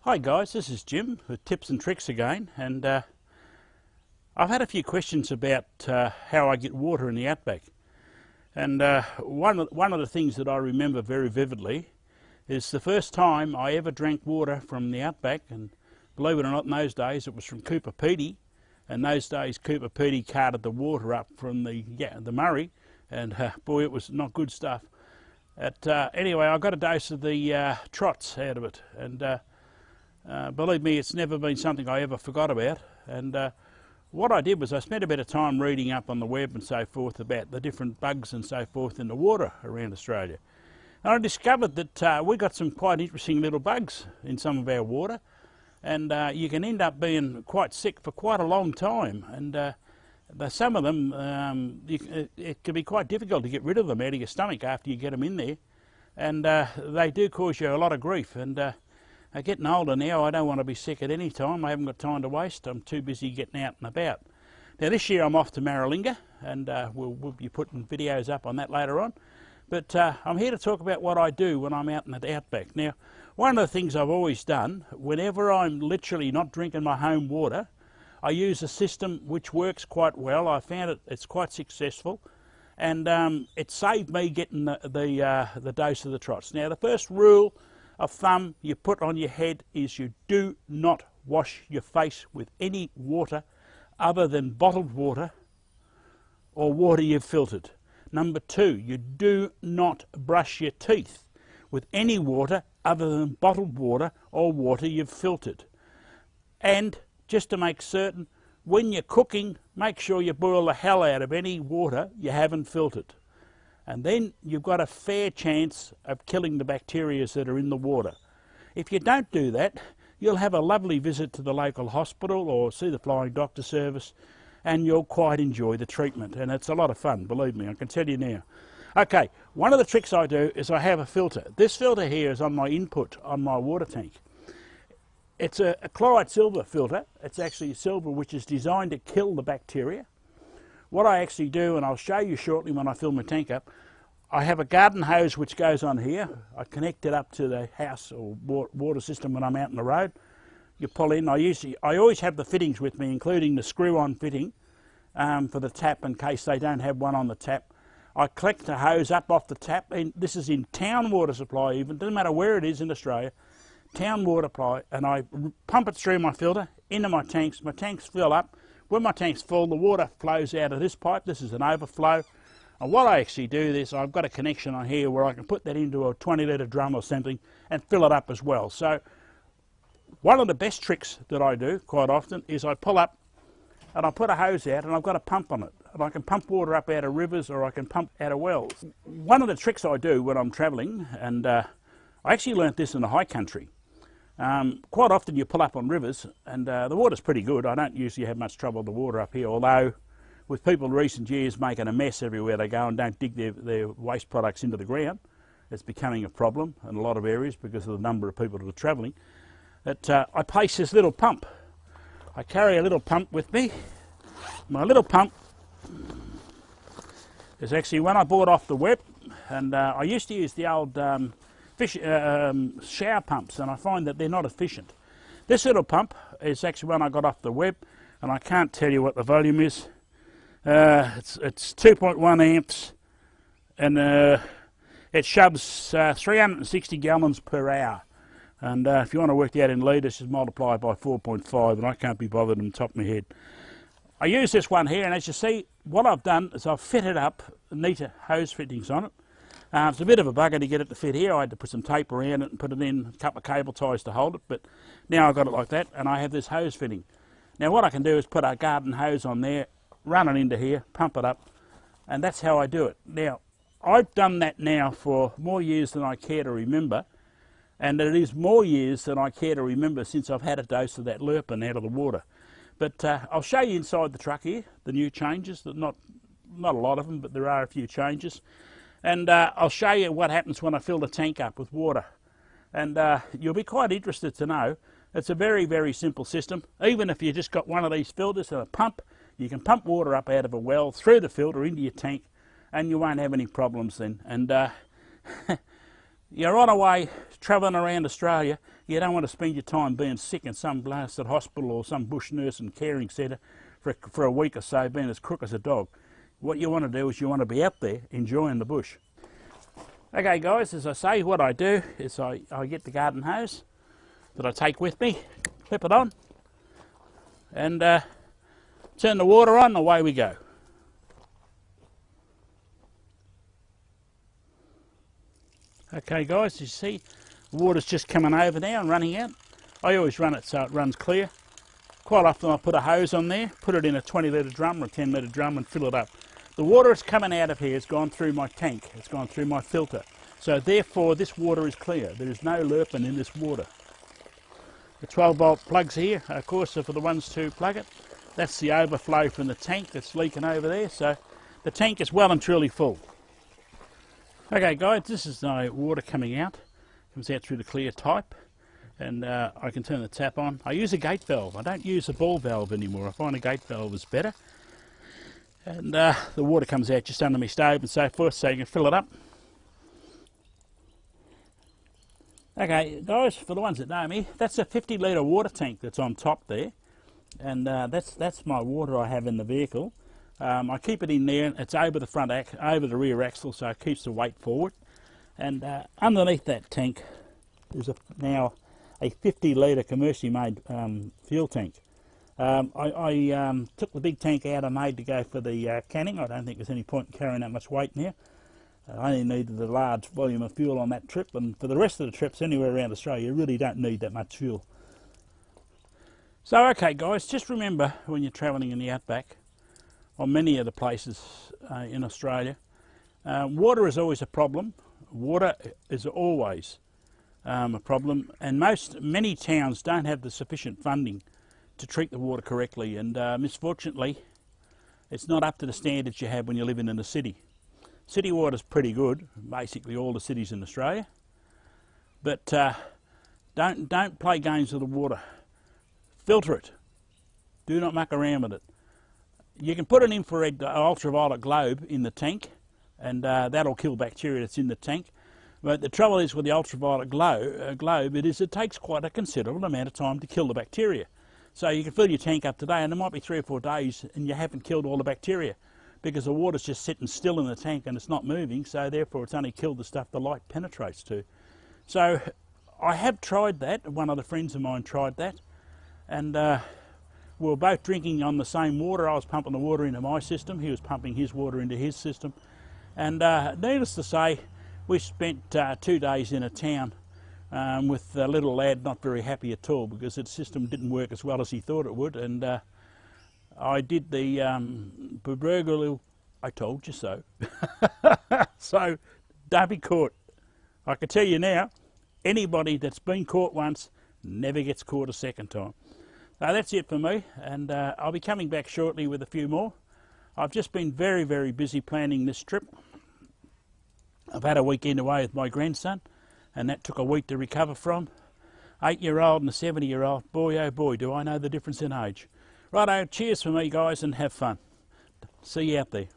Hi guys, this is Jim with Tips and Tricks again, and I've had a few questions about how I get water in the outback. And one of the things that I remember very vividly is the first time I ever drank water from the outback, and believe it or not, in those days it was from Cooper Pedy, and those days Cooper Pedy carted the water up from the Murray, and boy, it was not good stuff. Anyway, I got a dose of the trots out of it, and believe me, it's never been something I ever forgot about. And what I did was I spent a bit of time reading up on the web and so forth about the different bugs and so forth in the water around Australia. And I discovered that we got some quite interesting little bugs in some of our water, and you can end up being quite sick for quite a long time. And some of them, it can be quite difficult to get rid of them out of your stomach after you get them in there. And they do cause you a lot of grief. And getting older now, I don't want to be sick at any time. I haven't got time to waste. I'm too busy getting out and about. Now this year I'm off to Maralinga, and we'll be putting videos up on that later on. But I'm here to talk about what I do when I'm out in the outback. Now, one of the things I've always done, whenever I'm literally not drinking my home water, I use a system which works quite well. I found it's quite successful, and it saved me getting the dose of the trots. Now, the first rule of thumb you put on your head is you do not wash your face with any water other than bottled water or water you've filtered. Number two, you do not brush your teeth with any water other than bottled water or water you've filtered. And just to make certain, when you're cooking, make sure you boil the hell out of any water you haven't filtered. And then you've got a fair chance of killing the bacteria that are in the water. If you don't do that, you'll have a lovely visit to the local hospital or see the Flying Doctor Service, and you'll quite enjoy the treatment. And it's a lot of fun, believe me, I can tell you now. Okay, one of the tricks I do is I have a filter. This filter here is on my input on my water tank. It's a chloride silver filter. It's actually silver, which is designed to kill the bacteria. What I actually do, and I'll show you shortly when I fill my tank up, I have a garden hose which goes on here. I connect it up to the house or water system when I'm out on the road. You pull in. I always have the fittings with me, including the screw-on fitting for the tap in case they don't have one on the tap. I collect the hose up off the tap, and this is in town water supply even, doesn't matter where it is in Australia, town water supply, and I pump it through my filter into my tanks. My tanks fill up. When my tank's full, the water flows out of this pipe. This is an overflow. And what I actually do is I've got a connection on here where I can put that into a 20-litre drum or something and fill it up as well. So one of the best tricks that I do quite often is I pull up and I put a hose out and I've got a pump on it. And I can pump water up out of rivers or I can pump out of wells. One of the tricks I do when I'm travelling, and I actually learnt this in the high country. Quite often you pull up on rivers and the water's pretty good. I don't usually have much trouble with the water up here, although with people in recent years making a mess everywhere they go and don't dig their waste products into the ground, it's becoming a problem in a lot of areas because of the number of people that are travelling. But I place this little pump. I carry a little pump with me. My little pump is actually one I bought off the web, and I used to use the old shower pumps, and I find that they're not efficient. This little pump is actually one I got off the web, and I can't tell you what the volume is. It's 2.1 amps, and it shoves 360 gallons per hour. And if you want to work that in litres, just multiply it by 4.5, and I can't be bothered on the top of my head. I use this one here, and as you see, what I've done is I've fitted up neater hose fittings on it. It's a bit of a bugger to get it to fit here. I had to put some tape around it and put it in, a couple of cable ties to hold it, but now I've got it like that, and I have this hose fitting. Now what I can do is put a garden hose on there, run it into here, pump it up, and that's how I do it. Now, I've done that now for more years than I care to remember, and it is more years than I care to remember since I've had a dose of that lurpin out of the water. But I'll show you inside the truck here, the new changes, not a lot of them, but there are a few changes. And I'll show you what happens when I fill the tank up with water. And you'll be quite interested to know it's a very, very simple system. Even if you just got one of these filters and a pump, you can pump water up out of a well through the filter into your tank, and you won't have any problems then. And you're on a way travelling around Australia, You don't want to spend your time being sick in some blasted hospital or some bush nurse and caring centre for a week or so, being as crook as a dog. What you want to do is you want to be out there enjoying the bush. Okay guys, as I say, what I do is I get the garden hose that I take with me, clip it on, and turn the water on, and away we go. Okay guys, as you see, the water's just coming over now and running out. I always run it so it runs clear. Quite often I put a hose on there, put it in a 20 litre drum or a 10 litre drum and fill it up. The water that's coming out of here has gone through my tank, it's gone through my filter. So therefore this water is clear, there is no lerpin in this water. The 12 volt plugs here, of course, are for the ones to plug it. That's the overflow from the tank that's leaking over there, so the tank is well and truly full. Okay guys, this is my water coming out. Comes out through the clear type, and I can turn the tap on. I use a gate valve, I don't use a ball valve anymore. I find a gate valve is better. And the water comes out just under my stove and so forth, so you can fill it up. Okay guys, for the ones that know me, that's a 50 litre water tank that's on top there, and that's my water I have in the vehicle. I keep it in there, it's over the rear axle, so it keeps the weight forward. And underneath that tank there's now a 50 litre commercially made fuel tank. I took the big tank out I made to go for the canning. I don't think there's any point in carrying that much weight now. I only needed a large volume of fuel on that trip, and for the rest of the trips anywhere around Australia you really don't need that much fuel. So okay guys, just remember when you're travelling in the outback, or many of the places in Australia, water is always a problem. Water is always a problem, and many towns don't have the sufficient funding to treat the water correctly, and misfortunately it's not up to the standards you have when you're living in the city. City water is pretty good, basically all the cities in Australia, but don't play games with the water. Filter it. Do not muck around with it. You can put an infrared ultraviolet globe in the tank, and that'll kill bacteria that's in the tank. But the trouble is with the ultraviolet globe, it takes quite a considerable amount of time to kill the bacteria. So you can fill your tank up today and it might be 3 or 4 days and you haven't killed all the bacteria, because the water's just sitting still in the tank and it's not moving, so therefore it's only killed the stuff the light penetrates to. So I have tried that. One of the friends of mine tried that, and we were both drinking on the same water. I was pumping the water into my system, he was pumping his water into his system, and needless to say, we spent 2 days in a town with a little lad not very happy at all because its system didn't work as well as he thought it would, and I did the proverbial "I told you so." So don't be caught. I can tell you now, anybody that's been caught once never gets caught a second time. So that's it for me, and I'll be coming back shortly with a few more. I've just been very, very busy planning this trip. I've had a weekend away with my grandson, and that took a week to recover from. 8-year-old and a 70-year-old, boy oh boy, do I know the difference in age. Righto, cheers for me guys, and have fun. See you out there.